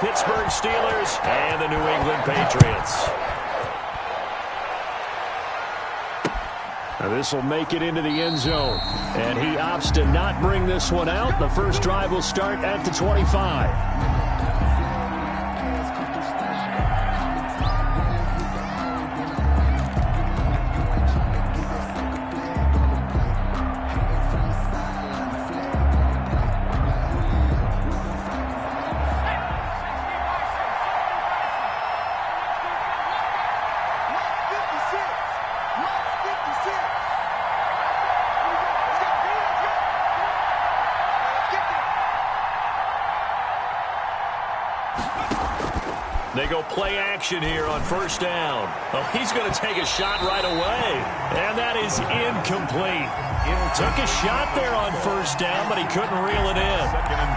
Pittsburgh Steelers and the New England Patriots. Now this will make it into the end zone. And he opts to not bring this one out. The first drive will start at the 25. They go play action here on first down. Oh, he's going to take a shot right away. And that is incomplete. Took a shot there on first down, but he couldn't reel it in.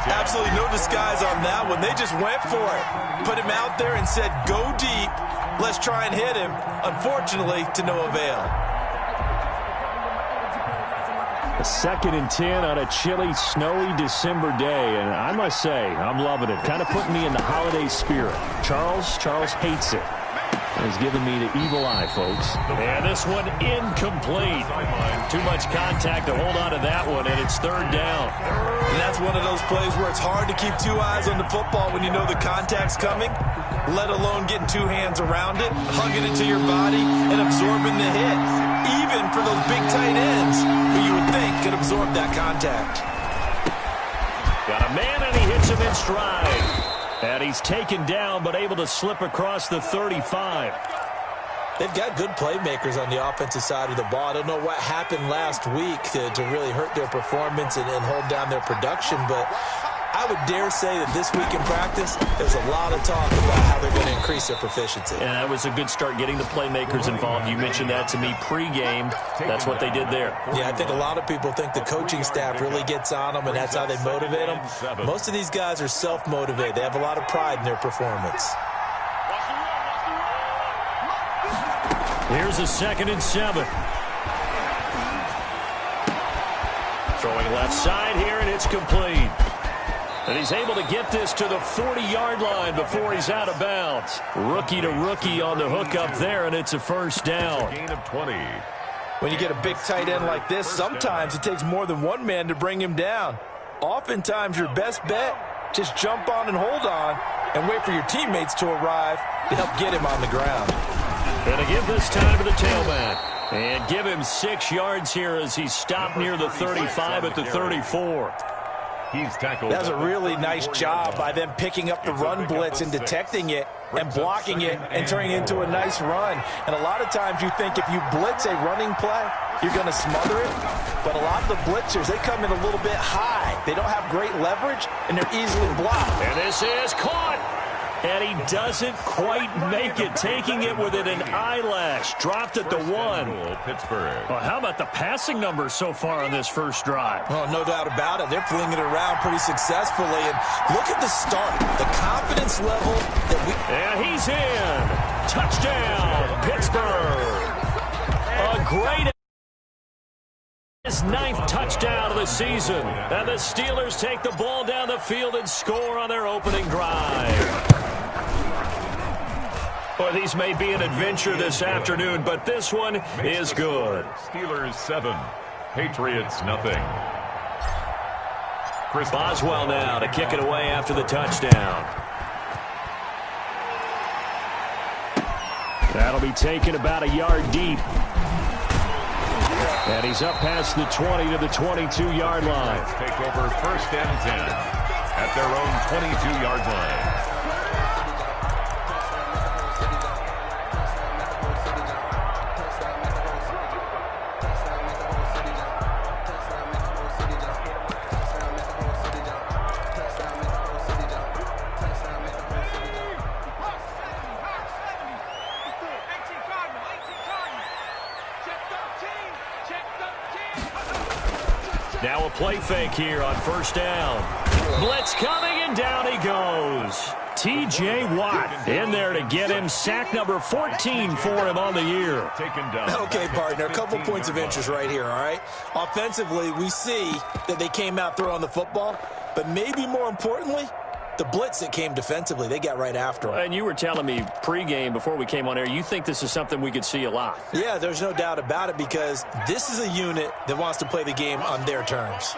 Absolutely no disguise on that one. They just went for it. Put him out there and said, go deep. Let's try and hit him. Unfortunately, to no avail. A 2nd and 10 on a chilly, snowy December day, and I must say, I'm loving it. Kind of putting me in the holiday spirit. Charles hates it. He's giving me the evil eye, folks. And this one incomplete. Too much contact to hold on to that one, and it's 3rd down. And that's one of those plays where it's hard to keep 2 eyes on the football when you know the contact's coming, let alone getting 2 hands around it, hugging it to your body, and absorbing the hit. Even for those big tight ends who you would think could absorb that contact. Got a man, and he hits him in stride. And he's taken down, but able to slip across the 35. They've got good playmakers on the offensive side of the ball. I don't know what happened last week to really hurt their performance and hold down their production, but I would dare say that this week in practice, there's a lot of talk about how they're going to increase their proficiency. And that was a good start getting the playmakers involved. You mentioned that to me pregame. That's what they did there. Yeah, I think a lot of people think the coaching staff really gets on them, and that's how they motivate them. Most of these guys are self-motivated. They have a lot of pride in their performance. Here's a 2nd and 7. Throwing left side here, and it's complete. And he's able to get this to the 40-yard line before he's out of bounds. Rookie to rookie on the hook up there, and it's a first down. Gain of 20. When you get a big tight end like this, sometimes it takes more than one man to bring him down. Oftentimes, your best bet, just jump on and hold on and wait for your teammates to arrive to help get him on the ground. And to give this time to the tailback. And give him 6 yards here as he stopped near the 35 at the 34. He's tackled. That's a really nice job by them picking up the run blitz and detecting it and blocking it and turning it into a nice run. And a lot of times you think if you blitz a running play, you're going to smother it. But a lot of the blitzers, they come in a little bit high. They don't have great leverage, and they're easily blocked. And this is caught. And he doesn't quite make it, taking it within an eyelash. Dropped at the 1. Pittsburgh. Well, how about the passing numbers so far on this first drive? Oh, no doubt about it. They're flinging it around pretty successfully. And look at the start, the confidence level that we... And he's in. Touchdown, Pittsburgh. A great... his 9th touchdown of the season. And the Steelers take the ball down the field and score on their opening drive. Well, these may be an adventure this afternoon, but this one is good. Steelers 7, Patriots nothing. Chris Boswell now to kick it away after the touchdown. That'll be taken about a yard deep. And he's up past the 20 to the 22-yard line. Let's take over 1st and 10 at their own 22-yard line. Now a play fake here on first down. Blitz coming, and down he goes. T.J. Watt in there to get him. Sack number 14 for him on the year. Taken down. Okay, partner, a couple points of interest right here, all right? Offensively, we see that they came out throwing the football, but maybe more importantly, the blitz that came defensively. They got right after him. And you were telling me pregame before we came on air, you think this is something we could see a lot. Yeah, there's no doubt about it because this is a unit that wants to play the game on their terms.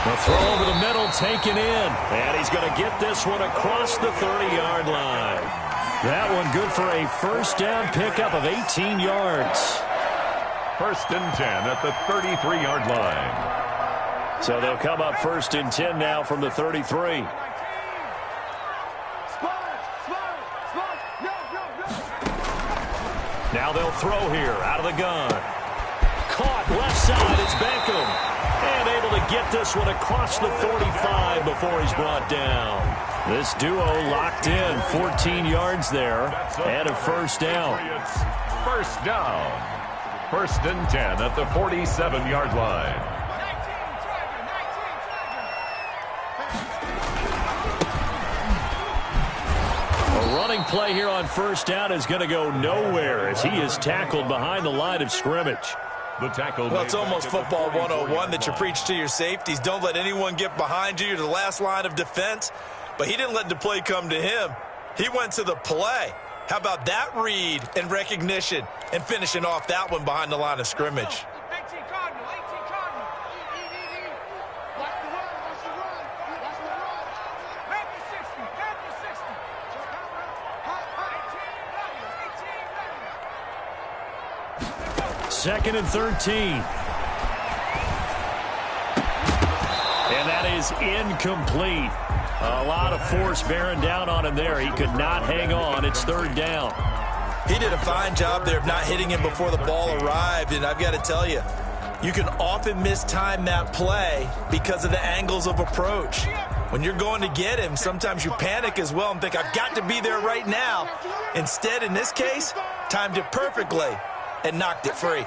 The throw over the middle taken in. And he's going to get this one across the 30-yard line. That one good for a first down pickup of 18 yards. First and 10 at the 33-yard line. So they'll come up first and 10 now from the 33. Now they'll throw here out of the gun. Caught left side. It's Beckham. And able to get this one across the 45 before he's brought down. This duo locked in 14 yards there and a first down. First down. First and 10 at the 47-yard line. A running play here on first down is going to go nowhere as he is tackled behind the line of scrimmage. The tackle. Well, it's almost football 101 that you preach to your safeties. Don't let anyone get behind you. You're the last line of defense. But he didn't let the play come to him. He went to the play. How about that read and recognition and finishing off that one behind the line of scrimmage? Second and 13. And that is incomplete. A lot of force bearing down on him there. He could not hang on. It's third down. He did a fine job there of not hitting him before the ball arrived. And I've got to tell you, you can often mistime that play because of the angles of approach. When you're going to get him, sometimes you panic as well and think, I've got to be there right now. Instead, in this case, timed it perfectly and knocked it free.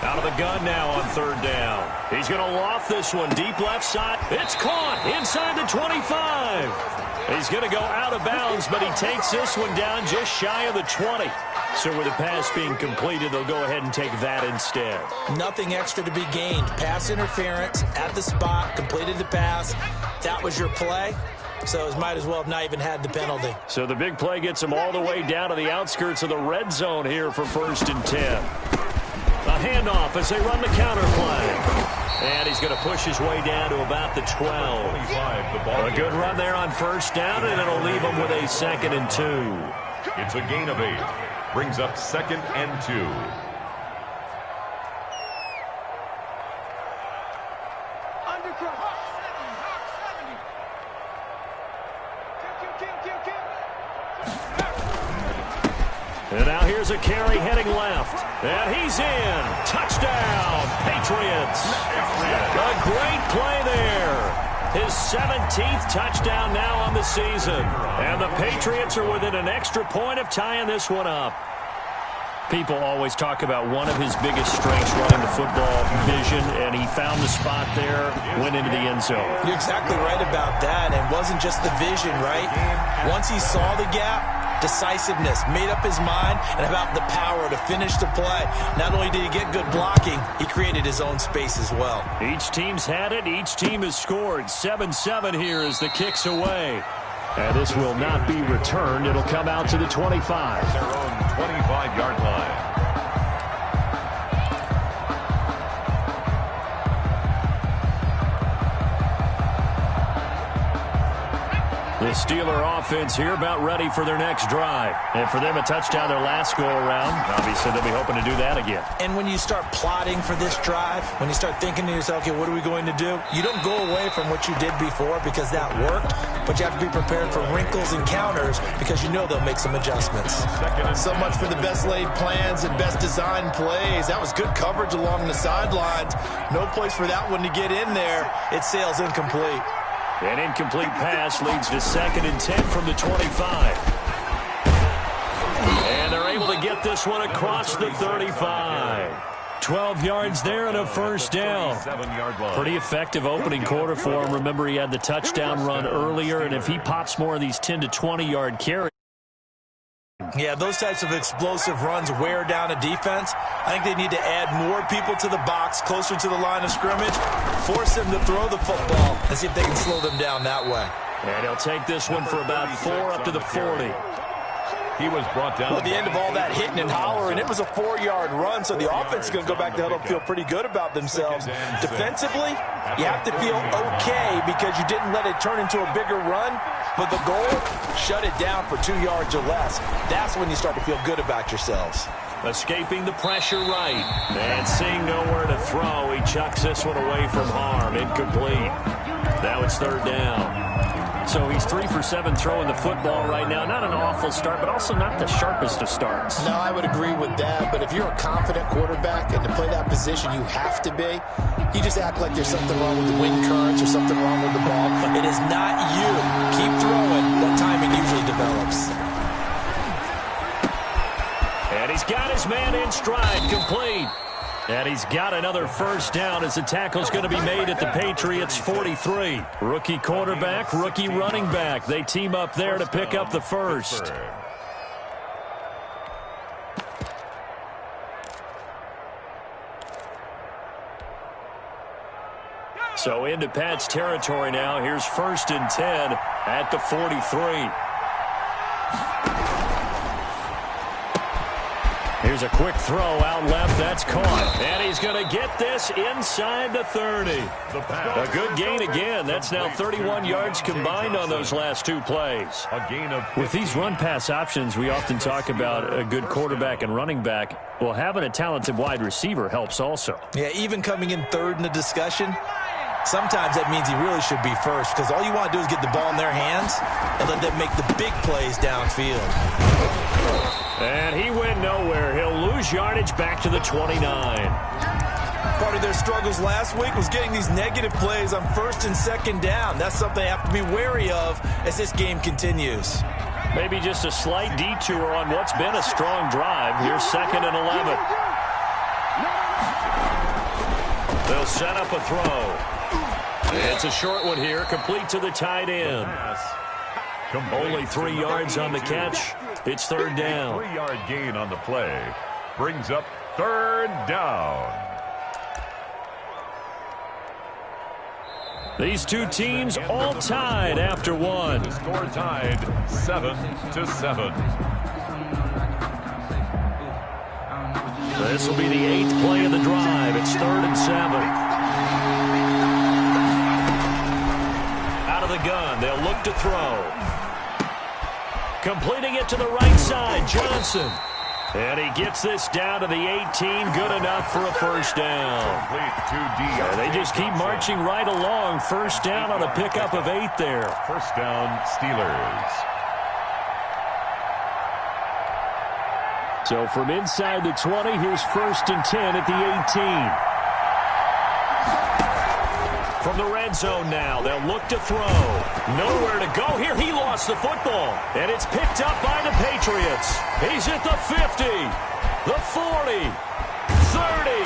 Out of the gun now on third down. He's going to loft this one deep left side. It's caught inside the 25. He's going to go out of bounds, but he takes this one down just shy of the 20. So with the pass being completed, they'll go ahead and take that instead. Nothing extra to be gained. Pass interference at the spot, completed the pass. That was your play. So it might as well have not even had the penalty. So the big play gets him all the way down to the outskirts of the red zone here for first and 10. A handoff as they run the counter play. And he's going to push his way down to about the 12. A good run there on first down, and it'll leave him with a second and 2. It's a gain of 8. Brings up second and 2. And now here's a carry heading left. And he's in. Touchdown, Patriots. A great play there. His 17th touchdown now on the season. And the Patriots are within an extra point of tying this one up. People always talk about one of his biggest strengths running the football, vision, and he found the spot there, went into the end zone. You're exactly right about that. And it wasn't just the vision, right? Once he saw the gap, decisiveness, made up his mind, and about the power to finish the play. Not only did he get good blocking, he created his own space as well. Each team's had it. Each team has scored. 7-7 here as the kick's away. And this will not be returned. It'll come out to the 25. Their own 25-yard line. The Steeler offense here about ready for their next drive. And for them, a touchdown their last go-around. Obviously, they'll be hoping to do that again. And when you start plotting for this drive, when you start thinking to yourself, okay, what are we going to do? You don't go away from what you did before because that worked, but you have to be prepared for wrinkles and counters because you know they'll make some adjustments. So much for the best laid plans and best designed plays. That was good coverage along the sidelines. No place for that one to get in there. It sails incomplete. An incomplete pass leads to second and 10 from the 25. And they're able to get this one across the 35. 12 yards there and a first down. Pretty effective opening quarter for him. Remember, he had the touchdown run earlier, and if he pops more of these 10 to 20-yard carries, Yeah, those types of explosive runs wear down a defense. I think they need to add more people to the box, closer to the line of scrimmage, force them to throw the football, and see if they can slow them down that way. And he'll take this one for about 4 up to the 40. He was brought down. Well, at the end of all that hitting and hollering, it was a 4-yard run, so the offense is going to go back to the huddle and feel pretty good about themselves. Defensively, you have to feel okay because you didn't let it turn into a bigger run, but the goal, shut it down for 2 yards or less. That's when you start to feel good about yourselves. Escaping the pressure right. And seeing nowhere to throw, he chucks this one away from harm. Incomplete. Now it's 3rd down. So he's 3 for 7 throwing the football right now. Not an awful start, but also not the sharpest of starts. No, I would agree with that. But if you're a confident quarterback and to play that position, you have to be. You just act like there's something wrong with the wind currents or something wrong with the ball. It is not you. Keep throwing. That timing usually develops. And he's got his man in stride, complete. And he's got another 1st down as the tackle's going to be made at the Patriots' 43. Rookie quarterback, rookie running back. They team up there to pick up the 1st. So into Pat's territory now. Here's 1st and 10 at the 43. Here's a quick throw out left. That's caught. And he's going to get this inside the 30. A good gain again. That's now 31 yards combined on those last 2 plays. With these run-pass options, we often talk about a good quarterback and running back. Well, having a talented wide receiver helps also. Yeah, even coming in 3rd in the discussion, sometimes that means he really should be 1st because all you want to do is get the ball in their hands and let them make the big plays downfield. And he went nowhere. He'll lose yardage back to the 29. Part of their struggles last week was getting these negative plays on 1st and 2nd down. That's something they have to be wary of as this game continues. Maybe just a slight detour on what's been a strong drive. Here's 2nd and 11. They'll set up a throw. It's a short one here, complete to the tight end. Only 3 yards on the catch. It's 3rd down. 3-yard gain on the play brings up 3rd down. These two teams all tied after one. The score tied 7-7. This will be the 8th play of the drive. It's 3rd and 7. Out of the gun, they'll look to throw. Completing it to the right side, Johnson. And he gets this down to the 18, good enough for a 1st down. And they just keep marching right along. 1st down on a pickup of 8 there. 1st down, Steelers. So from inside the 20, here's 1st and 10 at the 18. From the red zone now, they'll look to throw. Nowhere to go here. He lost the football. And it's picked up by the Patriots. He's at the 50, the 40, 30.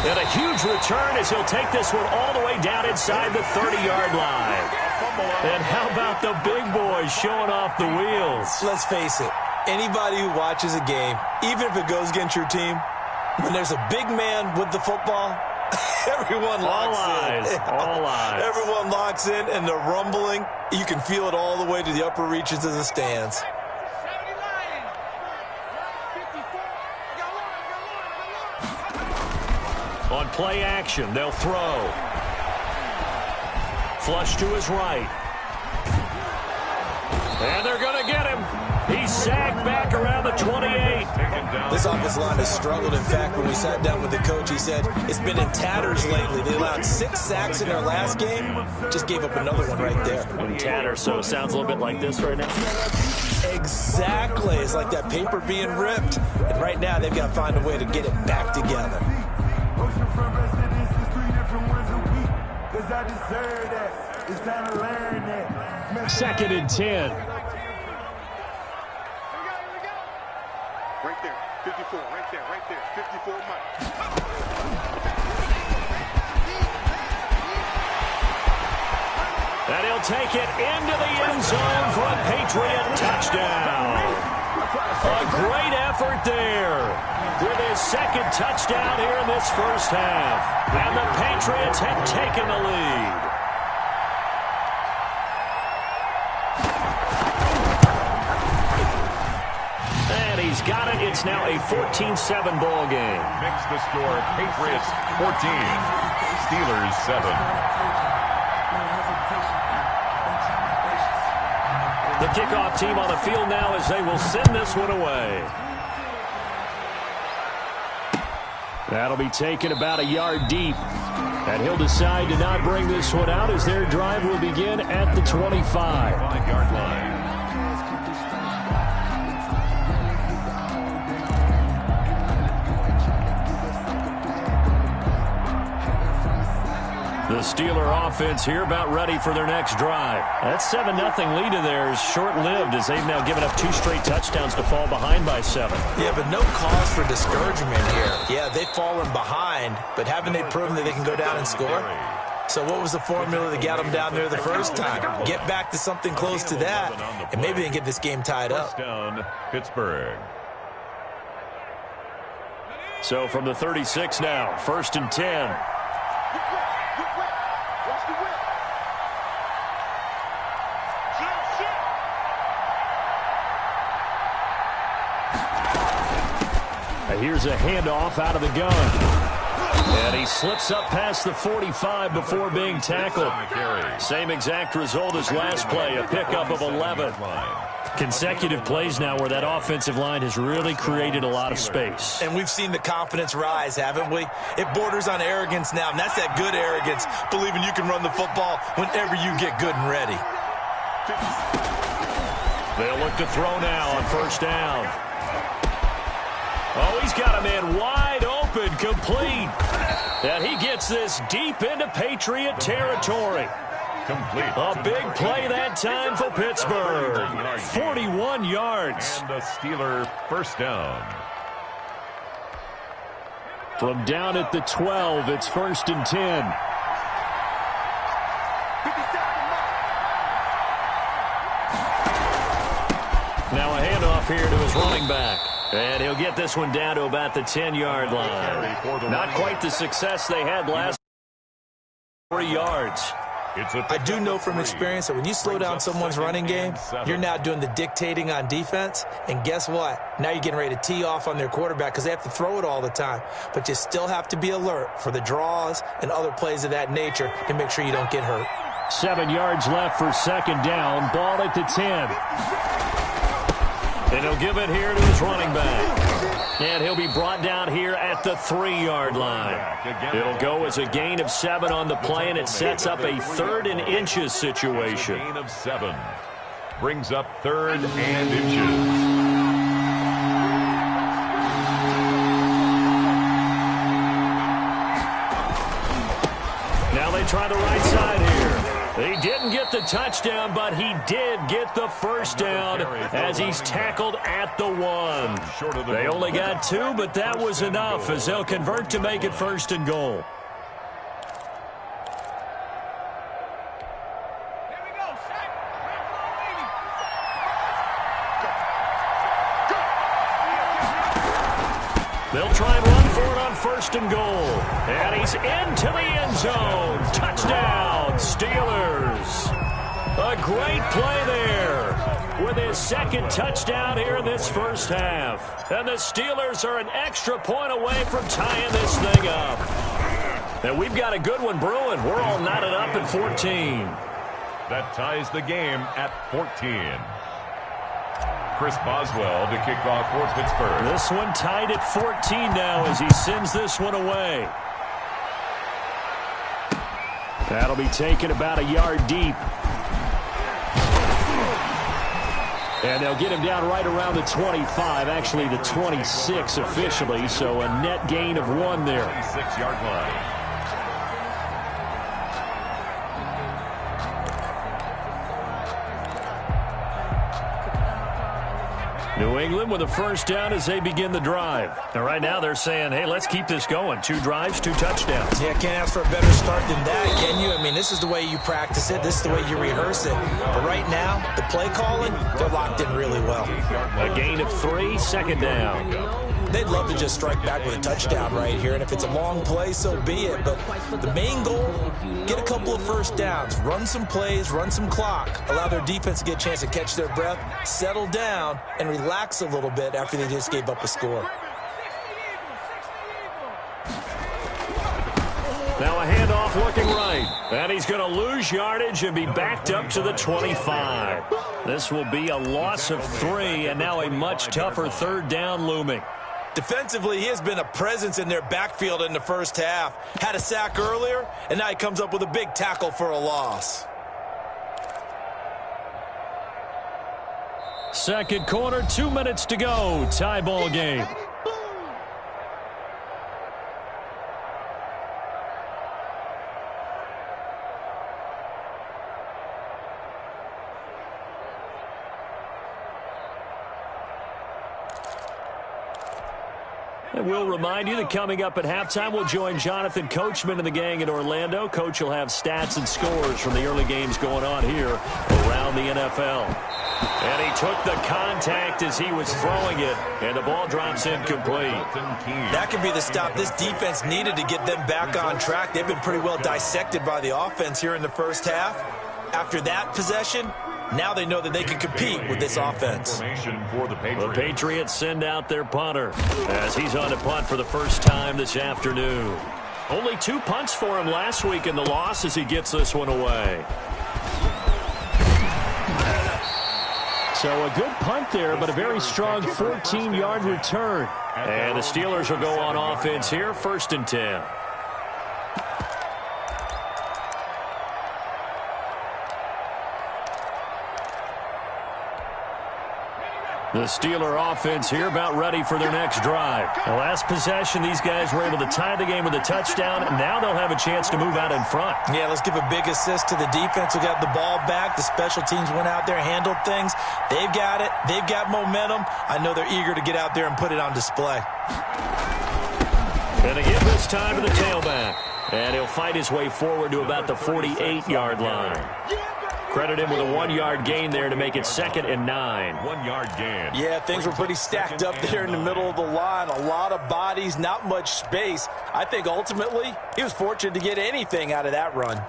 And a huge return as he'll take this one all the way down inside the 30-yard line. And how about the big boys showing off the wheels? Let's face it. Anybody who watches a game, even if it goes against your team, when there's a big man with the football, everyone locks in. All eyes. Everyone locks in, and the rumbling, you can feel it all the way to the upper reaches of the stands. On play action, they'll throw. Flush to his right. And they're going to get him. He's sagged back around the 28. This offensive line has struggled. In fact, when we sat down with the coach, he said it's been in tatters lately. They allowed 6 sacks in their last game. Just gave up another one right there. In tatters, so it sounds a little bit like this right now. Exactly. It's like that paper being ripped. And right now, they've got to find a way to get it back together. Second and 10. Right there, 54, right there, 54 Mike. And And he'll take it into the end zone for a Patriot touchdown. A great effort there with his second touchdown here in this first half. And the Patriots have taken the lead. And he's got it. It's now a 14-7 ball game. Makes the score Patriots 14, Steelers 7. The kickoff team on the field now as they will send this one away. That'll be taken about a yard deep. And he'll decide to not bring this one out as their drive will begin at the 25. 5-yard line. The Steeler offense here about ready for their next drive. That 7-0 lead of theirs short-lived as they've now given up 2 straight touchdowns to fall behind by 7. Yeah, but no cause for discouragement here. Yeah, they've fallen behind, but haven't they proven that they can go down and score? So what was the formula that got them down there the first time? Get back to something close to that, and maybe they can get this game tied up. First down, Pittsburgh. So from the 36 now, 1st and 10. Here's a handoff out of the gun. And he slips up past the 45 before being tackled. Same exact result as last play, a pickup of 11. Consecutive plays now where that offensive line has really created a lot of space. And we've seen the confidence rise, haven't we? It borders on arrogance now, and that's that good arrogance, believing you can run the football whenever you get good and ready. They'll look to throw now on 1st down. Oh, he's got a man wide open, complete. And he gets this deep into Patriot territory. Complete. A big play that time for Pittsburgh. 41 yards. And the Steeler first down. From down at the 12, it's 1st and 10. Now a handoff here to his running back. And he'll get this one down to about the 10-yard line. Not quite the success they had last 3 yards. I do know from experience that when you slow down someone's running game, you're now doing the dictating on defense. And guess what? Now you're getting ready to tee off on their quarterback because they have to throw it all the time. But you still have to be alert for the draws and other plays of that nature to make sure you don't get hurt. 7 yards left for 2nd down. Ball at the 10. And he'll give it here to his running back. And he'll be brought down here at the 3-yard line. It'll go as a gain of 7 on the play, and it sets up a 3rd and inches situation. Gain of 7. Brings up 3rd and inches. Now they try the right side here. He didn't get the touchdown, but he did get the first down as he's tackled at the 1. They only got 2, but that was enough as they'll convert to make it 1st and goal. They'll try and run for it on 1st and goal. And he's into the end zone. Touchdown, Steelers. A great play there with his 2nd touchdown here in this first half. And the Steelers are an extra point away from tying this thing up. And we've got a good one brewing. We're all knotted up at 14. That ties the game at 14. Chris Boswell to kick off for Pittsburgh. This one tied at 14 now as he sends this one away. That'll be taken about a yard deep. And they'll get him down right around the 25, actually the 26 officially, so a net gain of 1 there. 26-yard line. New England with a first down as they begin the drive. And right now they're saying, hey, let's keep this going. 2 drives, 2 touchdowns. Yeah, can't ask for a better start than that, can you? I mean, this is the way you practice it. This is the way you rehearse it. But right now, the play calling, they're locked in really well. A gain of 3, second down. They'd love to just strike back with a touchdown right here, and if it's a long play, so be it. But the main goal, get a couple of first downs, run some plays, run some clock, allow their defense to get a chance to catch their breath, settle down, and relax a little bit after they just gave up a score. Now a handoff looking right. And he's going to lose yardage and be backed up to the 25. This will be a loss of 3, and now a much tougher third down looming. Defensively, he has been a presence in their backfield in the first half. Had a sack earlier, and now he comes up with a big tackle for a loss. Second quarter, 2 minutes to go. Tie ball game. And we'll remind you that coming up at halftime, we'll join Jonathan Coachman and the gang in Orlando. Coach will have stats and scores from the early games going on here around the NFL. And he took the contact as he was throwing it, and the ball drops incomplete. That could be the stop this defense needed to get them back on track. They've been pretty well dissected by the offense here in the first half. After that possession, now they know that they can compete with this offense. The Patriots send out their punter as he's on to punt for the first time this afternoon. Only 2 punts for him last week in the loss as he gets this one away. So a good punt there, but a very strong 14-yard return. And the Steelers will go on offense here, 1st and 10. The Steeler offense here about ready for their next drive. The last possession, these guys were able to tie the game with a touchdown, and now they'll have a chance to move out in front. Yeah, let's give a big assist to the defense who got the ball back. The special teams went out there, handled things. They've got it. They've got momentum. I know they're eager to get out there and put it on display. And they give this time to the tailback. And he'll fight his way forward to about the 48-yard line. Credit him with a 1-yard gain there to make it 2nd and 9. 1-yard gain. Yeah, things were pretty stacked up there in the middle of the line. A lot of bodies, not much space. I think ultimately he was fortunate to get anything out of that run.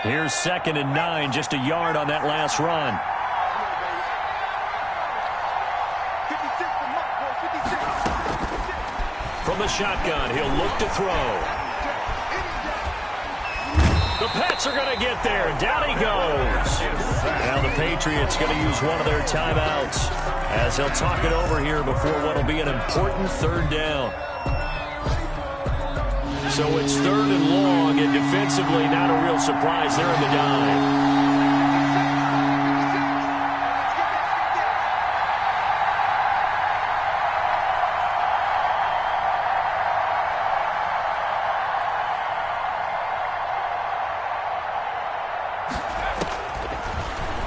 Here's 2nd and 9, just a yard on that last run. 56, From the shotgun, he'll look to throw. The Pats are going to get there. Down he goes. Now the Patriots going to use one of their timeouts as they'll talk it over here before what will be an important 3rd down. So it's 3rd and long, and defensively not a real surprise there in the dive.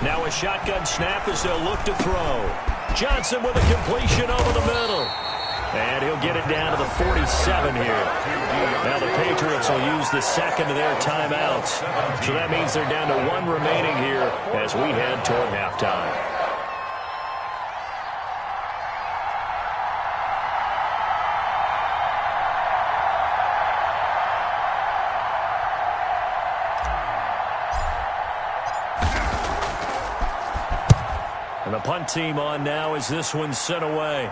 Now a shotgun snap as they'll look to throw. Johnson with a completion over the middle. And he'll get it down to the 47 here. Now the Patriots will use the 2nd of their timeouts. So that means they're down to 1 remaining here as we head toward halftime. And the punt team on now as this one's sent away.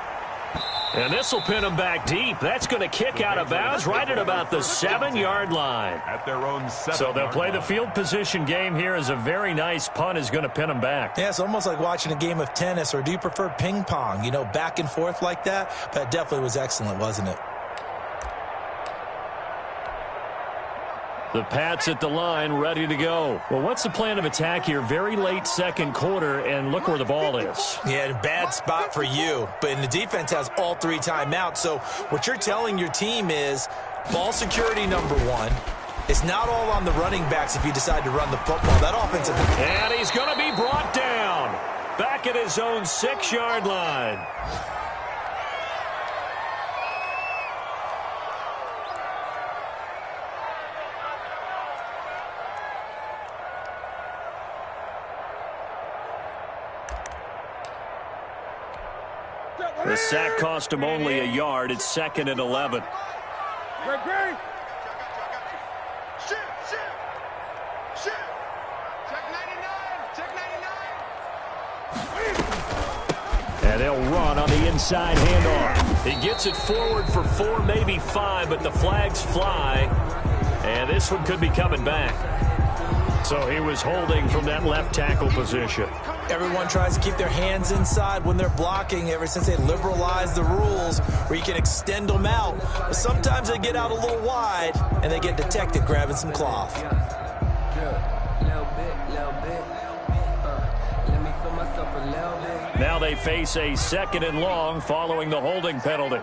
And this will pin them back deep. That's going to kick out of bounds right at about the 7-yard line. At their own 7-yard So they'll play the field position game here as a very nice punt is going to pin them back. Yeah, it's almost like watching a game of tennis, or do you prefer ping pong? You know, back and forth like that? That definitely was excellent, wasn't it? The Pats at the line, ready to go. Well, what's the plan of attack here? Very late 2nd quarter, and look where the ball is. Yeah, bad spot for you. But the defense has all 3 timeouts. So what you're telling your team is ball security number 1. It's not all on the running backs if you decide to run the football. That offensive... And he's going to be brought down. back at his own 6-yard line. The sack cost him only a yard. It's 2nd and 11. And they'll run on the inside handoff. He gets it forward for 4, maybe 5, but the flags fly. And this one could be coming back. So he was holding from that left tackle position. Everyone tries to keep their hands inside when they're blocking ever since they liberalized the rules where you can extend them out. But sometimes they get out a little wide and they get detected grabbing some cloth. Now they face a 2nd and long following the holding penalty.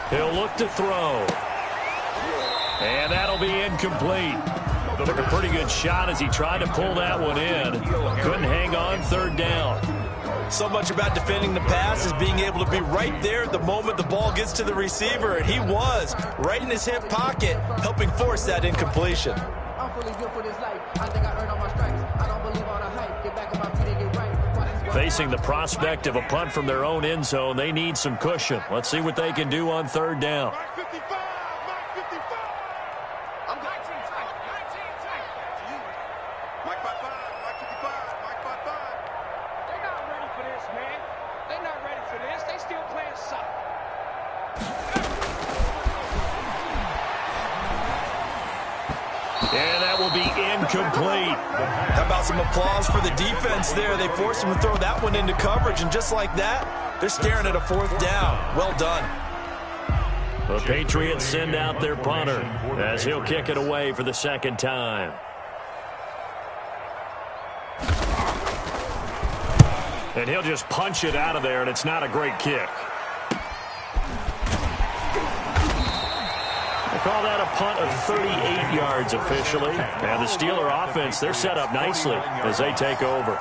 He'll look to throw. And that'll be incomplete. Took a pretty good shot as he tried to pull that one in. Couldn't hang on, 3rd down. So much about defending the pass is being able to be right there at the moment the ball gets to the receiver, and he was right in his hip pocket, helping force that incompletion. I'm fully good for this life. I think I earned all my stripes. I don't believe all the hype. Get back on my feet and get right. Facing the prospect of a punt from their own end zone, they need some cushion. Let's see what they can do on 3rd down. And that will be incomplete. How about some applause for the defense there? They forced him to throw that one into coverage, and just like that, they're staring at a 4th down. Well done. The Patriots send out their punter as he'll kick it away for the 2nd time. And he'll just punch it out of there, and it's not a great kick. Call that a punt of 38 yards officially. And the Steeler offense, they're set up nicely as they take over.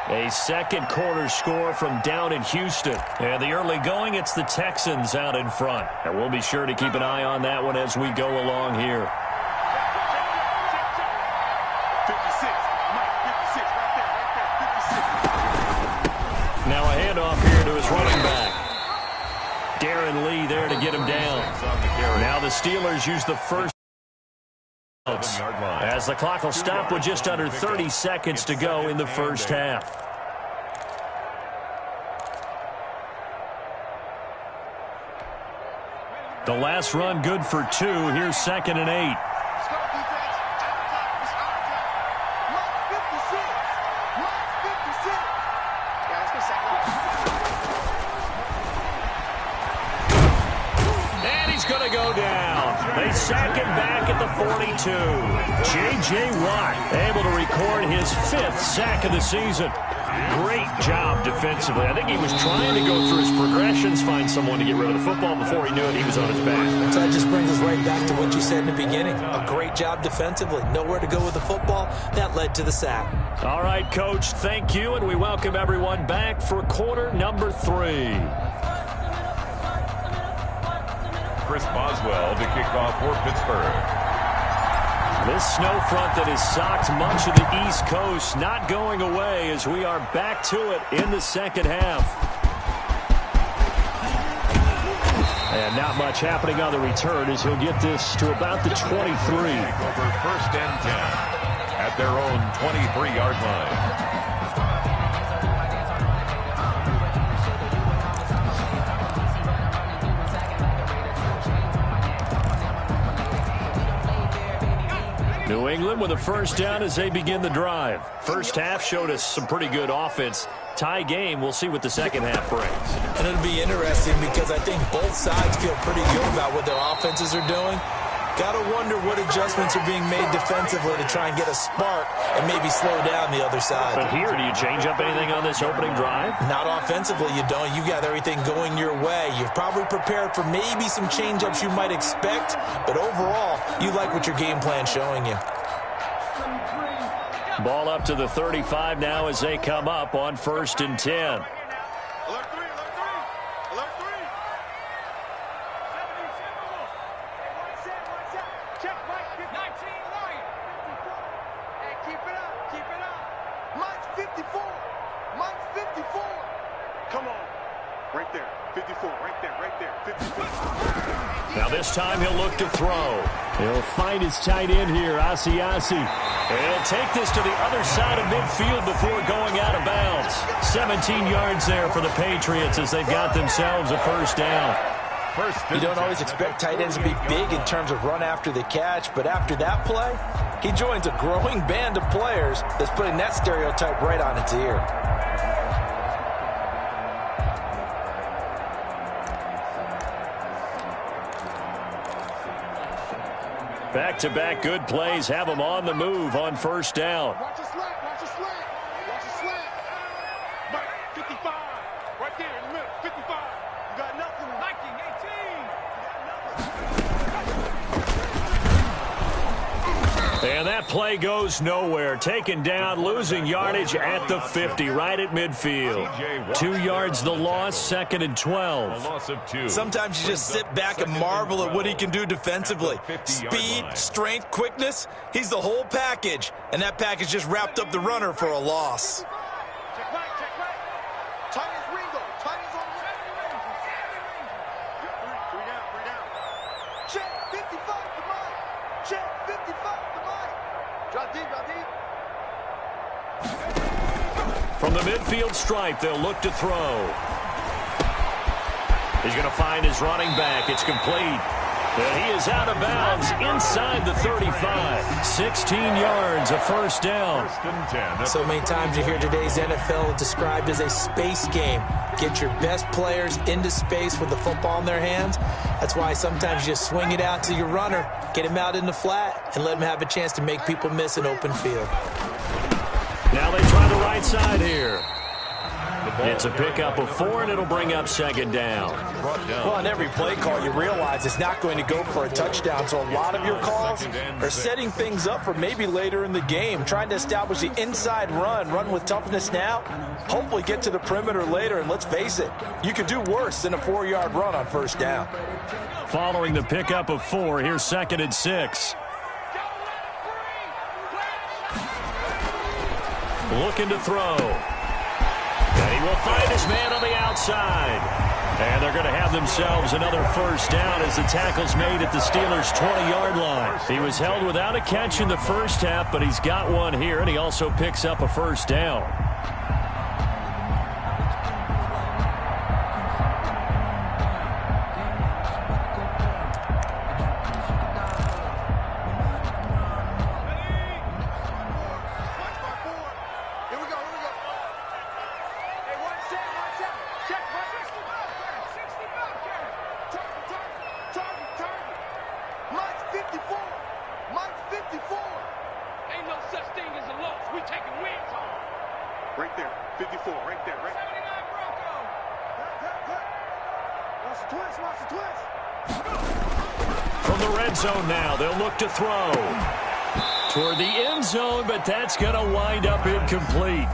A 2nd quarter score from down in Houston. And the early going, it's the Texans out in front. And we'll be sure to keep an eye on that one as we go along here. 56. Now a handoff here to his running back. Darren Lee there to get him down. Now the Steelers use the first as the clock will stop with just under 30 seconds to go in the first half. The last run good for 2. Here's 2nd and 8. Going to go down. They sack him back at the 42. J.J. Watt able to record his 5th sack of the season. Great job defensively. I think he was trying to go through his progressions, find someone to get rid of the football. Before he knew it, he was on his back. So that just brings us right back to what you said in the beginning. A great job defensively. Nowhere to go with the football. That led to the sack. All right, Coach, thank you, and we welcome everyone back for quarter number 3. Chris Boswell to kick off for Pittsburgh. This snow front that has socked much of the East Coast not going away as we are back to it in the 2nd half. And not much happening on the return as he'll get this to about the 23. Over 1st and 10 at their own 23-yard line. New England with a 1st down as they begin the drive. First half showed us some pretty good offense. Tie game. We'll see what the 2nd half brings. And it'll be interesting because I think both sides feel pretty good about what their offenses are doing. Got to wonder what adjustments are being made defensively to try and get a spark and maybe slow down the other side. But here, do you change up anything on this opening drive? Not offensively, you don't. You got everything going your way. You've probably prepared for maybe some change-ups you might expect, but overall, you like what your game plan's showing you. Ball up to the 35 now as they come up on 1st and 10. Alert 3, alert 3, alert 3. Check right, 19 right. Hey, keep it up. Mike's 54. Mike's 54. Come on. Right there, 54, right there, 54. Now this time he'll look to throw. He'll find his tight end here, Asiasi. He'll take this to the other side of midfield before going out of bounds. 17 yards there for the Patriots as they've got themselves a first down. You don't always expect tight ends to be big in terms of run after the catch, but after that play, he joins a growing band of players that's putting that stereotype right on its ear. Back-to-back good plays have them on the move on 1st down. Watch a slant, watch a slant, watch a slant. Mike, 55, right there in the middle, 55. You got nothing. Nike, 18. And that play goes nowhere. Taken down, losing yardage at the 50, right at midfield. 2 yards the loss, 2nd and 12. A loss of 2. Sometimes you just sit back and marvel at what he can do defensively. Speed, strength, quickness, he's the whole package. And that package just wrapped up the runner for a loss. Check right, check right. Tight as Ringo, tight as on three down. Check, 55 to Mike. Check, 55 to Mike. Drop deep, drop deep. From the midfield stripe, they'll look to throw. He's going to find his running back. It's complete. And he is out of bounds inside the 35. 16 yards, a first down. 1st and 10. So many times you hear today's NFL described as a space game. Get your best players into space with the football in their hands. That's why sometimes you just swing it out to your runner, get him out in the flat, and let him have a chance to make people miss an open field. Now they try the right side here. It's a pickup of 4, and it'll bring up 2nd down. Well, on every play call, you realize it's not going to go for a touchdown, so a lot of your calls are setting things up for maybe later in the game, trying to establish the inside run with toughness now, hopefully get to the perimeter later, and let's face it, you could do worse than a 4-yard run on 1st down. Following the pickup of 4, here's 2nd and 6. Looking to throw. And he will find his man on the outside. And they're going to have themselves another first down as the tackle's made at the Steelers' 20-yard line. He was held without a catch in the first half, but he's got one here, and he also picks up a first down. Right there, 54, right there, right there. 79 Bronco. From the red zone now, they'll look to throw. Toward the end zone, but that's going to wind up incomplete.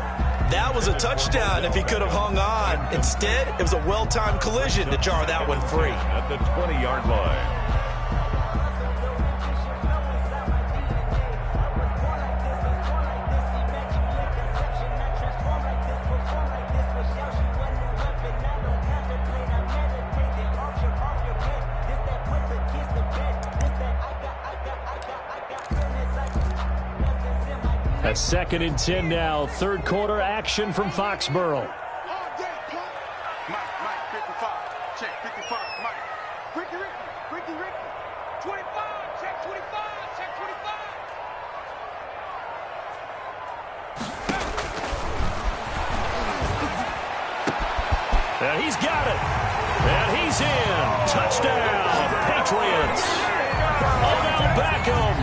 That was a touchdown if he could have hung on. Instead, it was a well-timed collision to jar that one free. At the 20-yard line. A 2nd and 10 now. 3rd quarter action from Foxborough. Mike, 55. Check, 55. Mike. Ricky. 25. Check, 25. Check, 25. And he's got it. And he's in. Touchdown, Patriots. Oh, Odell Beckham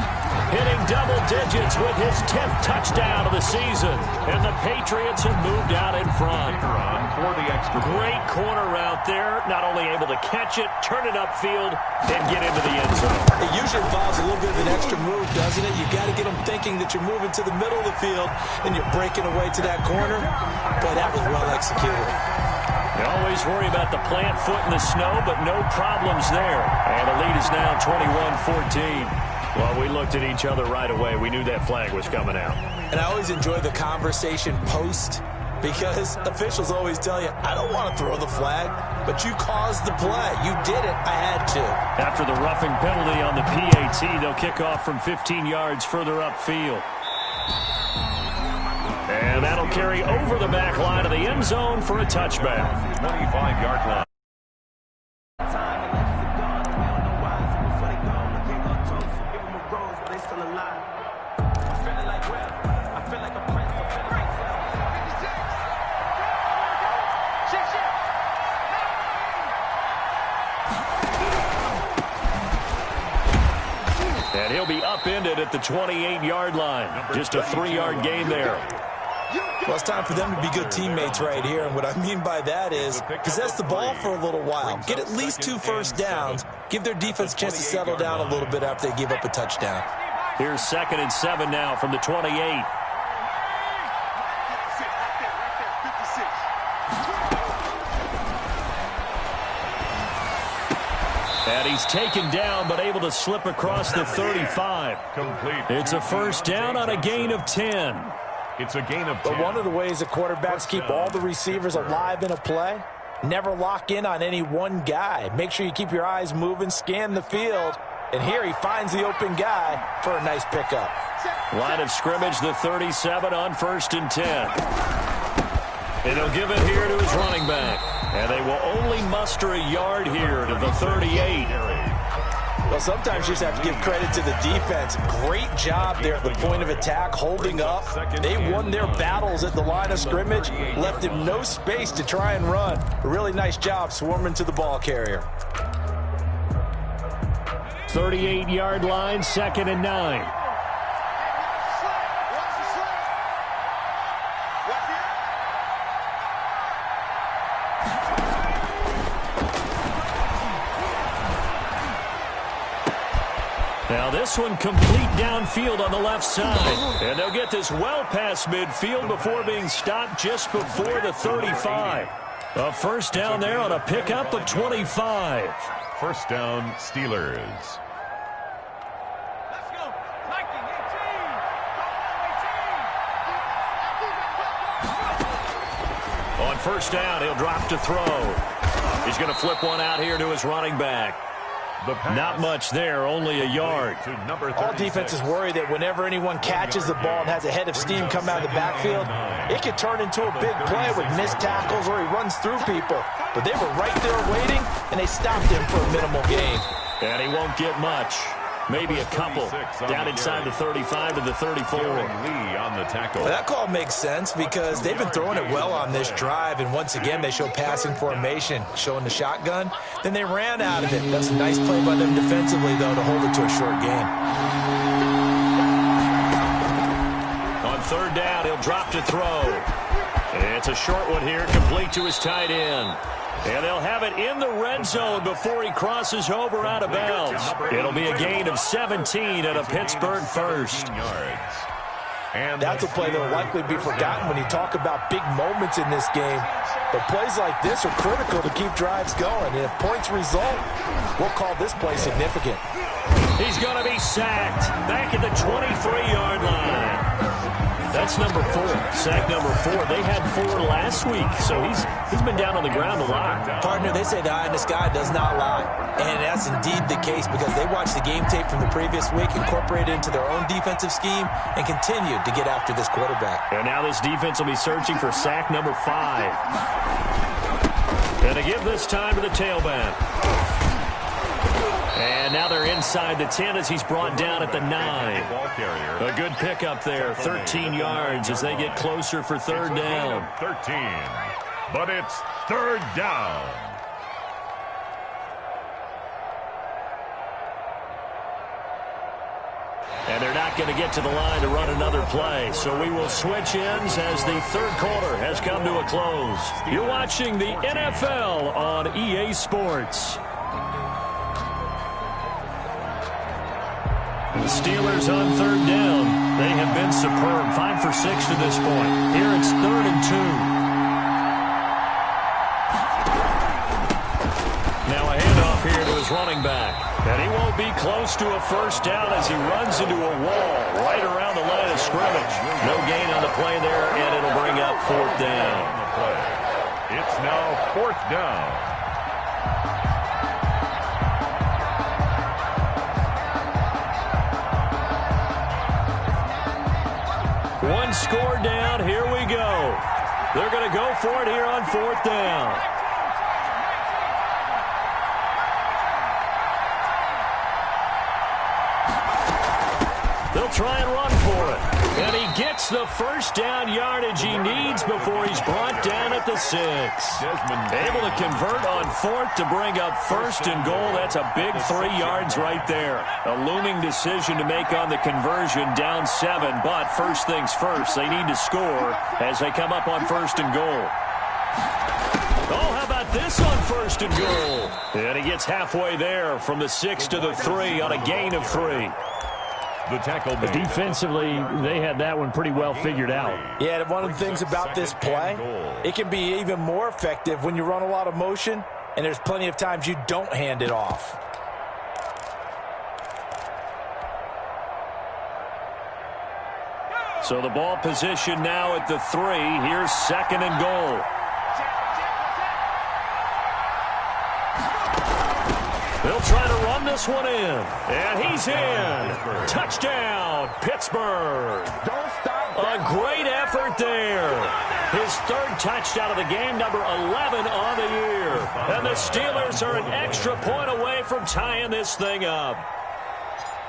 hitting double digits with his 10th touchdown of the season. And the Patriots have moved out in front. For the extra Great corner route there. Not only able to catch it, turn it upfield, and get into the end zone. It usually involves a little bit of an extra move, doesn't it? You've got to get them thinking that you're moving to the middle of the field and you're breaking away to that corner. Boy, that was well executed. You always worry about the plant foot in the snow, but no problems there. And the lead is now 21-14. Well, we looked at each other right away. We knew that flag was coming out. And I always enjoy the conversation post, because officials always tell you, I don't want to throw the flag, but you caused the play. You did it. I had to. After the roughing penalty on the PAT, they'll kick off from 15 yards further upfield. And that'll carry over the back line of the end zone for a touchback. 25-yard line. And he'll be upended at the 28-yard line. Just a 3-yard gain there. Well, it's time for them to be good teammates right here. And what I mean by that is possess the ball for a little while. Get at least 2 first downs. Give their defense a chance to settle down a little bit after they give up a touchdown. Here's 2nd and 7 now from the 28. And he's taken down, but able to slip across the 35. Complete. It's a first down on a gain of 10. It's a gain of 10. But one of the ways that quarterbacks keep all the receivers alive in a play, never lock in on any one guy. Make sure you keep your eyes moving, scan the field. And here he finds the open guy for a nice pickup. Line of scrimmage, the 37 on 1st and 10. And he'll give it here to his running back. And they will only muster a yard here to the 38. Well, sometimes you just have to give credit to the defense. Great job there at the point of attack, holding up. They won their battles at the line of scrimmage, left him no space to try and run. A really nice job swarming to the ball carrier. 38-yard line, 2nd and 9. Now this one complete downfield on the left side. And they'll get this well past midfield before being stopped just before the 35. A first down there on a pickup of 25. First down, Steelers. Let's go. 19, 18. On first down, he'll drop to throw. He's going to flip one out here to his running back. Not much there, only a yard. All defenses worry that whenever anyone catches the ball and has a head of steam come out of the backfield, it could turn into a big play with missed tackles or he runs through people. But they were right there waiting, and they stopped him for a minimal gain. And he won't get much. Maybe a couple. Down inside the 35 to the 34. On the tackle. Well, that call makes sense because they've been throwing it well on this drive, and once again they show passing formation, showing the shotgun. Then they ran out of it. That's a nice play by them defensively, though, to hold it to a short gain. On 3rd down, he'll drop to throw. It's a short one here, complete to his tight end. And they'll have it in the red zone before he crosses over out of bounds. It'll be a gain of 17 at a Pittsburgh first. That's a play that will likely be forgotten when you talk about big moments in this game. But plays like this are critical to keep drives going. And if points result, we'll call this play significant. He's going to be sacked back at the 23-yard line. That's number 4. Sack number 4. They had 4 last week, so he's been down on the ground a lot. Partner, they say the eye in the sky does not lie. And that's indeed the case because they watched the game tape from the previous week, incorporated it into their own defensive scheme, and continued to get after this quarterback. And now this defense will be searching for sack number 5. And to give this time to the tailback. And now they're inside the 10 as he's brought down at the 9. A good pickup there, 13 yards as they get closer for 3rd down. 13, but it's 3rd down. And they're not going to get to the line to run another play. So we will switch ends as the third quarter has come to a close. You're watching the NFL on EA Sports. The Steelers on third down. They have been superb. 5 for 6 to this point. Here it's 3rd and 2. Now a handoff here to his running back. And he won't be close to a first down as he runs into a wall right around the line of scrimmage. No gain on the play there, and it'll bring up 4th down. It's now 4th down. One score down. Here we go. They're going to go for it here on 4th down. They'll try and run for it. And he gets the first down yardage he needs before he's brought down at the 6. Able to convert on 4th to bring up 1st and goal. That's a big 3 yards right there. A looming decision to make on the conversion, down 7. But first things first, they need to score as they come up on 1st and goal. Oh, how about this on 1st and goal? And he gets halfway there from the 6 to the 3 on a gain of 3. The tackle made. Defensively, they had that one pretty well figured out. Yeah, and one of the things about this play, it can be even more effective when you run a lot of motion, and there's plenty of times you don't hand it off. So the ball position now at the 3. Here's 2nd and goal. They'll try to run this one in. And he's in. Touchdown, Pittsburgh. A great effort there. His 3rd touchdown of the game, number 11 on the year. And the Steelers are an extra point away from tying this thing up.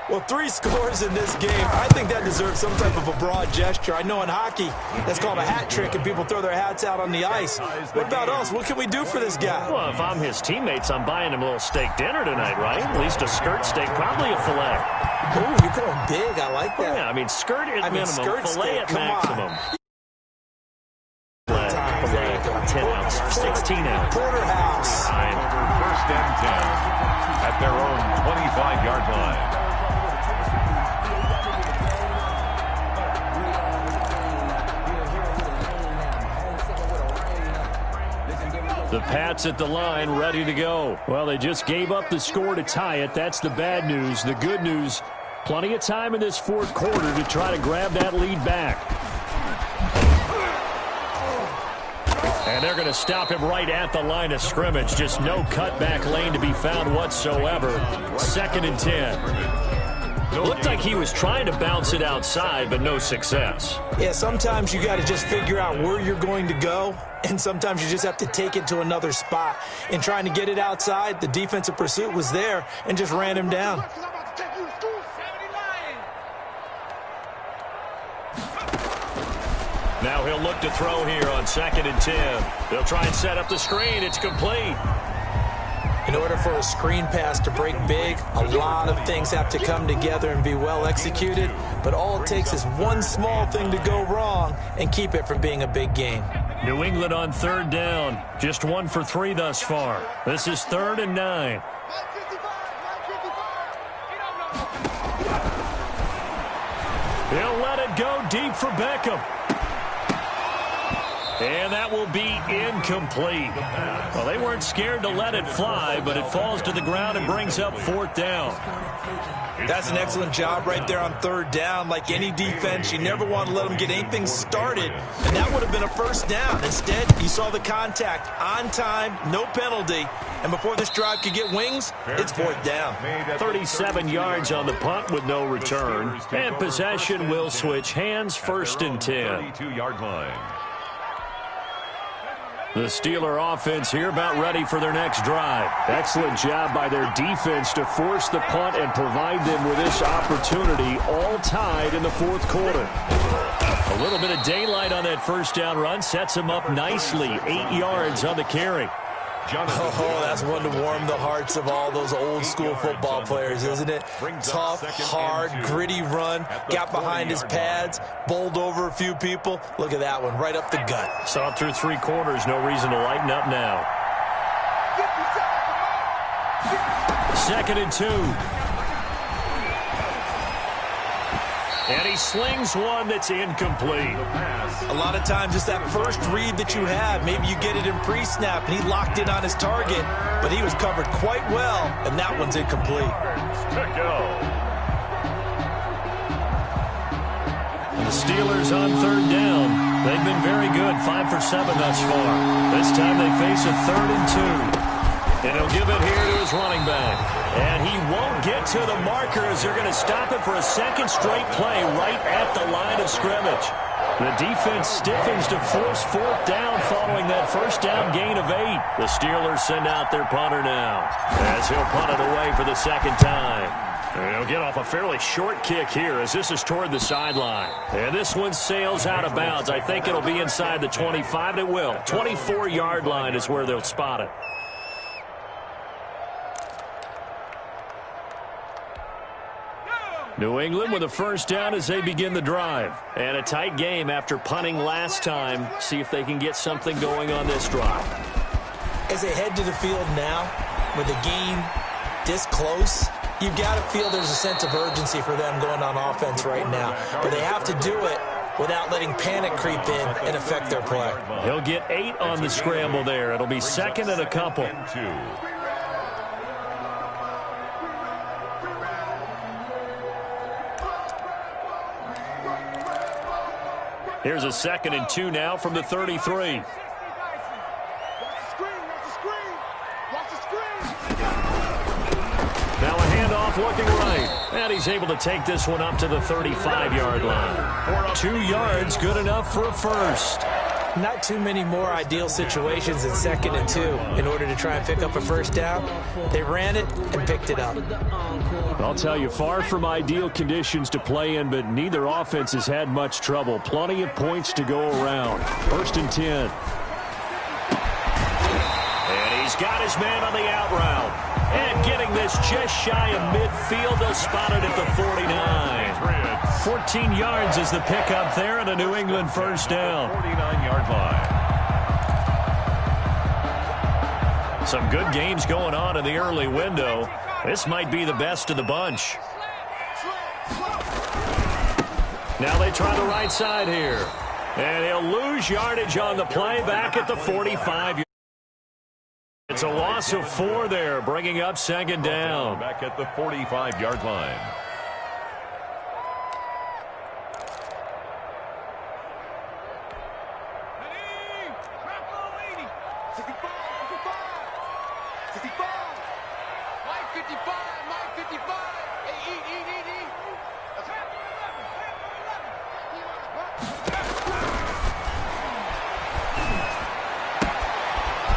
Well, 3 scores in this game. I think that deserves some type of a broad gesture. I know in hockey, that's called a hat trick, and people throw their hats out on the ice. What about us? What can we do for this guy? Well, if I'm his teammates, I'm buying him a little steak dinner tonight, right? At least a skirt steak, probably a filet. Ooh, you're going big. I like that. Yeah, I mean, skirt at minimum, skirt filet steak. at maximum. Filet, 10 ounce, 16 ounce. Porterhouse. First and 10 at their own 25-yard line. The Pats at the line, ready to go. Well, they just gave up the score to tie it. That's the bad news. The good news, plenty of time in this 4th quarter to try to grab that lead back. And they're going to stop him right at the line of scrimmage. Just no cutback lane to be found whatsoever. 2nd and 10. Looked like he was trying to bounce it outside, but no success. Yeah, sometimes you got to just figure out where you're going to go, and sometimes you just have to take it to another spot. In trying to get it outside, the defensive pursuit was there and just ran him down. Now he'll look to throw here on 2nd and 10. They'll try and set up the screen. It's complete. In order for a screen pass to break big, a lot of things have to come together and be well executed, but all it takes is one small thing to go wrong and keep it from being a big game. New England on 3rd down. Just 1 for 3 thus far. This is 3rd and 9. He'll let it go deep for Beckham. And that will be incomplete. Well, they weren't scared to let it fly, but it falls to the ground and brings up 4th down. That's an excellent job right there on 3rd down. Like any defense, you never want to let them get anything started, and that would have been a first down. Instead, you saw the contact on time, no penalty, and before this drive could get wings, it's 4th down. 37 yards on the punt with no return, and possession will switch hands. 1st and 10. 32-yard line. The Steeler offense here about ready for their next drive. Excellent job by their defense to force the punt and provide them with this opportunity, all tied in the 4th quarter. A little bit of daylight on that first down run sets him up nicely. 8 yards on the carry. Oh, that's one to warm the hearts of all those old school football players, isn't it? Tough, hard, gritty run, got behind his pads, bowled over a few people. Look at that one, right up the gut. Saw it through 3 quarters, no reason to lighten up now. 2nd and 2. And he slings one that's incomplete. A lot of times it's that first read that you have. Maybe you get it in pre-snap, and he locked in on his target, but he was covered quite well, and that one's incomplete. The Steelers on 3rd down. They've been very good, 5 for 7 thus far. This time they face a 3rd and 2. And he'll give it here to his running back. And he won't get to the marker as they're going to stop it for a 2nd straight play right at the line of scrimmage. The defense stiffens to force 4th down following that 1st down gain of 8. The Steelers send out their punter now as he'll punt it away for the 2nd time. And he'll get off a fairly short kick here as this is toward the sideline. And this one sails out of bounds. I think it'll be inside the 25. It will. 24-yard line is where they'll spot it. New England with a 1st down as they begin the drive. And a tight game after punting last time. See if they can get something going on this drive. As they head to the field now, with the game this close, you've got to feel there's a sense of urgency for them going on offense right now. But they have to do it without letting panic creep in and affect their play. He'll get 8 on the scramble there. It'll be 2nd and a couple. Here's a 2nd and 2 now from the 33. Now a handoff looking right. And he's able to take this one up to the 35-yard line. 2 yards, good enough for a first. Not too many more ideal situations in 2nd and 2 in order to try and pick up a 1st down. They ran it and picked it up. I'll tell you, far from ideal conditions to play in, but neither offense has had much trouble. Plenty of points to go around. 1st and 10. And he's got his man on the out route. And getting this just shy of midfield, they'll spot it at the 49. 14 yards is the pickup there and a New England 1st down. 49-yard line. Some good games going on in the early window. This might be the best of the bunch. Now they try the right side here. And he'll lose yardage on the play back at the 45. It's a loss of 4 there, bringing up 2nd down. Back at the 45-yard line.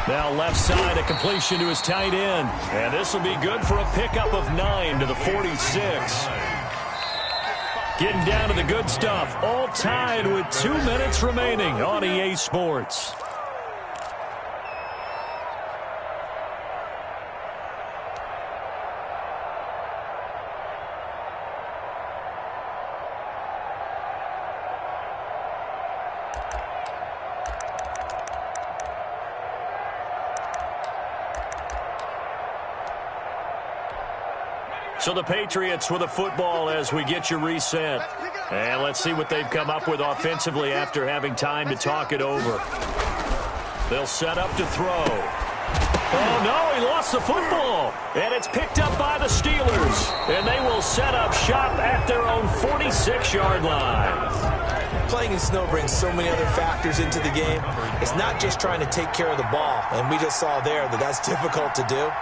Now left side, a completion to his tight end. And this will be good for a pickup of 9 to the 46. Getting down to the good stuff. All tied with 2 minutes remaining on EA Sports. So the Patriots with a football as we get you reset. And let's see what they've come up with offensively after having time to talk it over. They'll set up to throw. Oh, no, he lost the football. And it's picked up by the Steelers. And they will set up shop at their own 46-yard line. Playing in snow brings so many other factors into the game. It's not just trying to take care of the ball, and we just saw there that that's difficult to do,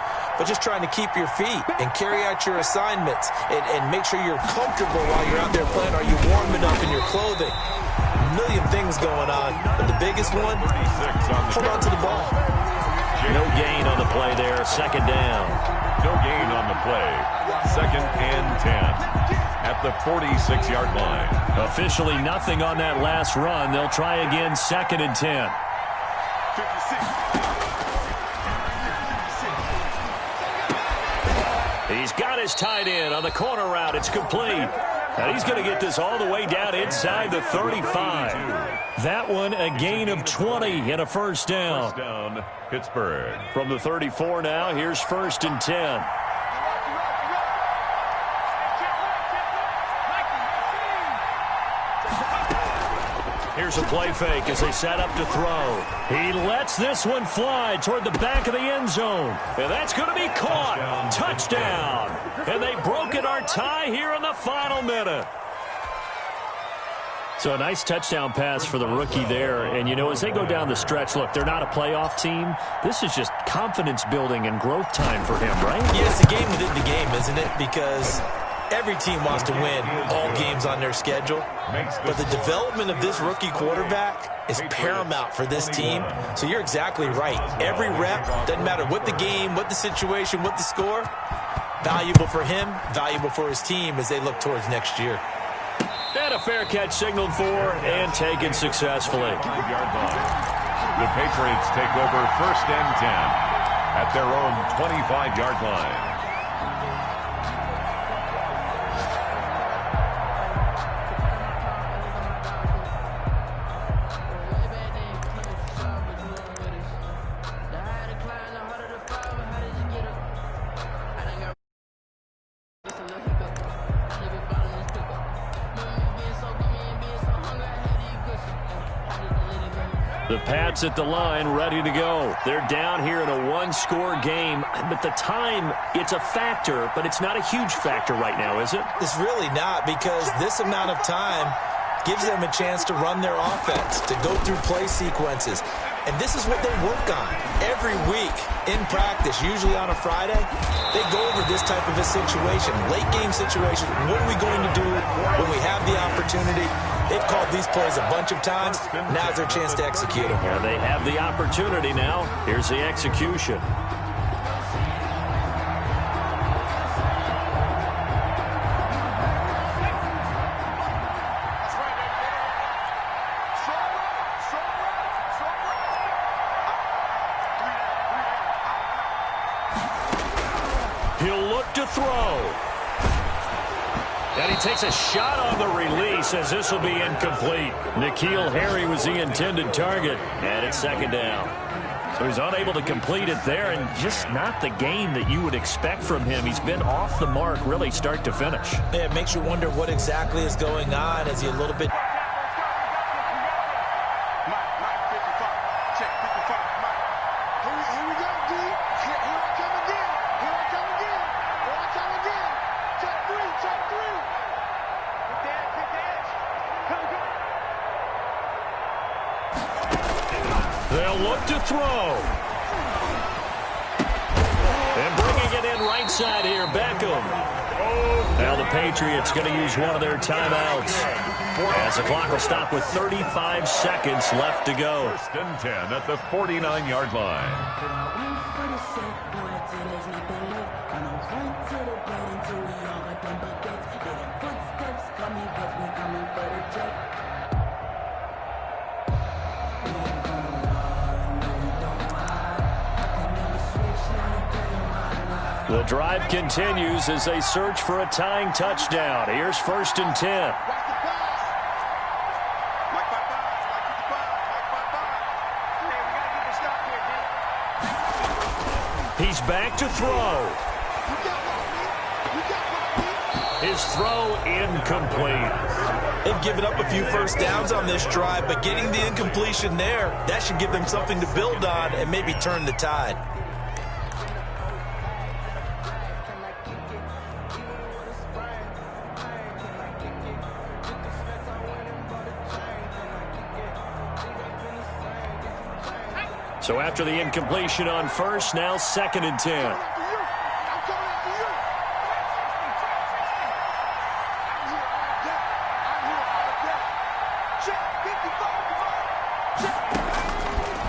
but just trying to keep your feet and carry out your assignments and make sure you're comfortable while you're out there playing. Are you warm enough in your clothing? A million things going on, but the biggest one, hold on to the ball. No gain on the play there, 2nd down. No gain on the play. 2nd and 10 at the 46-yard line. Officially nothing on that last run. They'll try again, 2nd and 10. He's got his tight end on the corner route. It's complete. And he's going to get this all the way down inside the 35. That one a gain of 20 and a first down. First down, Pittsburgh. From the 34 now, here's 1st and 10. Here's a play fake as they set up to throw. He lets this one fly toward the back of the end zone. And that's going to be caught. Touchdown. And they broke our tie here in the final minute. So a nice touchdown pass for the rookie there. And, you know, as they go down the stretch, look, they're not a playoff team. This is just confidence building and growth time for him, right? Yeah, it's a game within the game, isn't it? Because every team wants to win all games on their schedule. But the development of this rookie quarterback is paramount for this team. So you're exactly right. Every rep, doesn't matter what the game, what the situation, what the score, valuable for him, valuable for his team as they look towards next year. And a fair catch signaled for and taken successfully. The Patriots take over 1st and 10 at their own 25-yard line. The Pats at the line, ready to go. They're down here in a one-score game, but the time, it's a factor, but it's not a huge factor right now, is it? It's really not, because this amount of time gives them a chance to run their offense, to go through play sequences. And this is what they work on every week in practice, usually on a Friday. They go over this type of a situation, late game situation. What are we going to do when we have the opportunity? They've called these plays a bunch of times. Now's their chance to execute them. Yeah, they have the opportunity now. Here's the execution. He'll look to throw. And he takes a shot on the release as this will be incomplete. N'Keal Harry was the intended target, and it's 2nd down. So he's unable to complete it there, and just not the game that you would expect from him. He's been off the mark really start to finish. Yeah, it makes you wonder what exactly is going on. Is he a little bit... They'll look to throw. And bringing it in right side here, Beckham. Now the Patriots going to use one of their timeouts as the clock will stop with 35 seconds left to go. 1st and 10 at the 49-yard line. The drive continues as they search for a tying touchdown. Here's 1st and 10. He's back to throw. His throw incomplete. They've given up a few first downs on this drive, but getting the incompletion there, that should give them something to build on and maybe turn the tide. So after the incompletion on 1st, now 2nd and 10.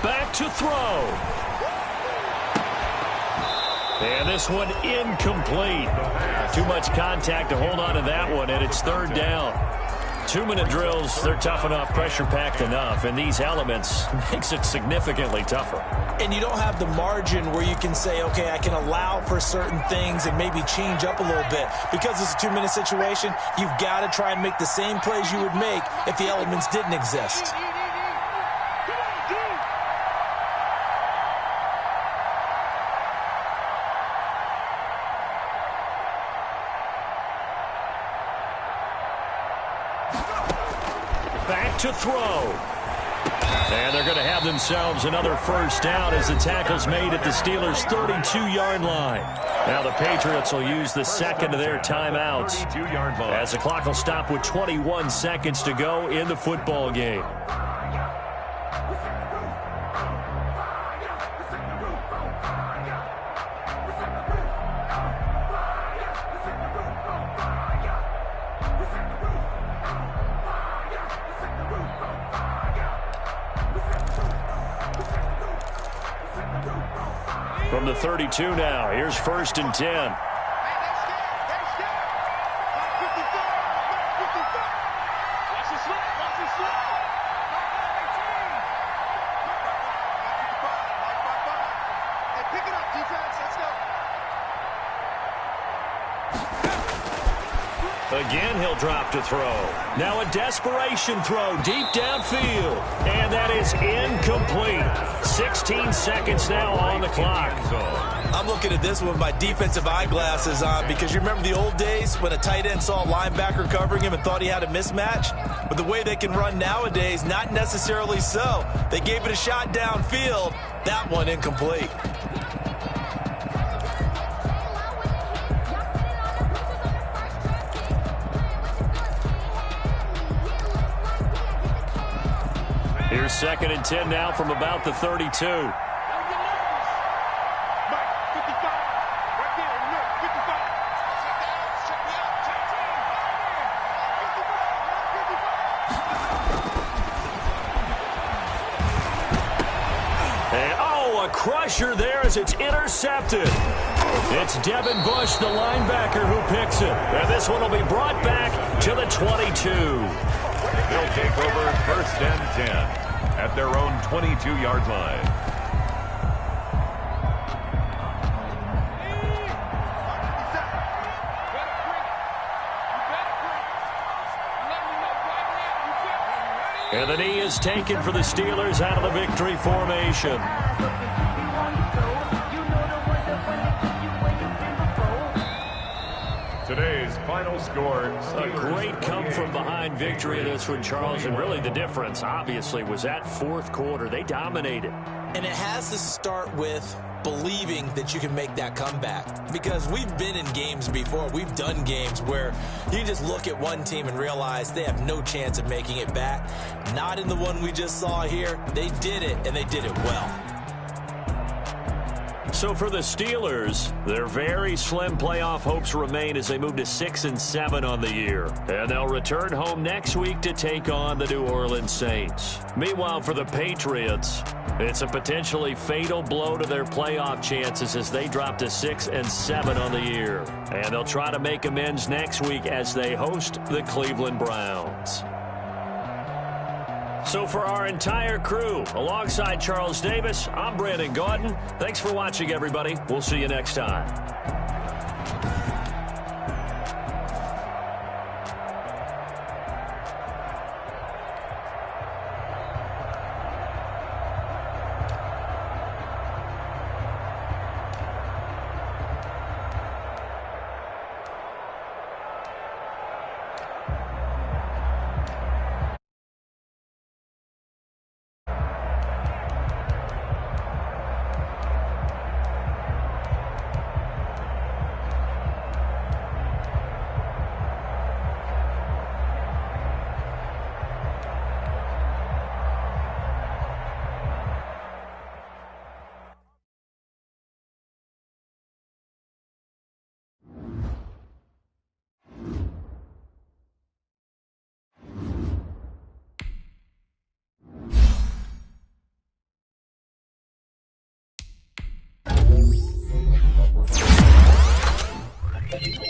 Back to throw. And this one incomplete. Too much contact to hold on to that one, and it's 3rd down. 2-minute drills, they're tough enough, pressure-packed enough, and these elements makes it significantly tougher. And you don't have the margin where you can say, okay, I can allow for certain things and maybe change up a little bit. Because it's a 2-minute situation, you've got to try and make the same plays you would make if the elements didn't exist. Back to throw. And they're going to have themselves another first down as the tackle's made at the Steelers' 32-yard line. Now the Patriots will use the second of their timeouts as the clock will stop with 21 seconds to go in the football game. From the 32 now, here's 1st and 10. Again, he'll drop to throw. Now a desperation throw deep downfield. And that is incomplete. 16 seconds now on the clock. I'm looking at this with my defensive eyeglasses on because you remember the old days when a tight end saw a linebacker covering him and thought he had a mismatch? But the way they can run nowadays, not necessarily so. They gave it a shot downfield. That one incomplete. Here's 2nd and 10 now from about the 32. And a crusher there as it's intercepted. It's Devin Bush, the linebacker, who picks it. And this one will be brought back to the 22. They'll take over 1st and 10 at their own 22-yard line. And the knee is taken for the Steelers out of the victory formation. Today's final score. A great come-from-behind victory in this one, Charles, and really the difference, obviously, was that 4th quarter. They dominated. And it has to start with believing that you can make that comeback. Because we've been in games before. We've done games where you just look at one team and realize they have no chance of making it back. Not in the one we just saw here. They did it, and they did it well. So for the Steelers, their very slim playoff hopes remain as they move to 6-7 on the year. And they'll return home next week to take on the New Orleans Saints. Meanwhile, for the Patriots, it's a potentially fatal blow to their playoff chances as they drop to 6-7 on the year. And they'll try to make amends next week as they host the Cleveland Browns. So for our entire crew, alongside Charles Davis, I'm Brandon Gaudin. Thanks for watching, everybody. We'll see you next time. You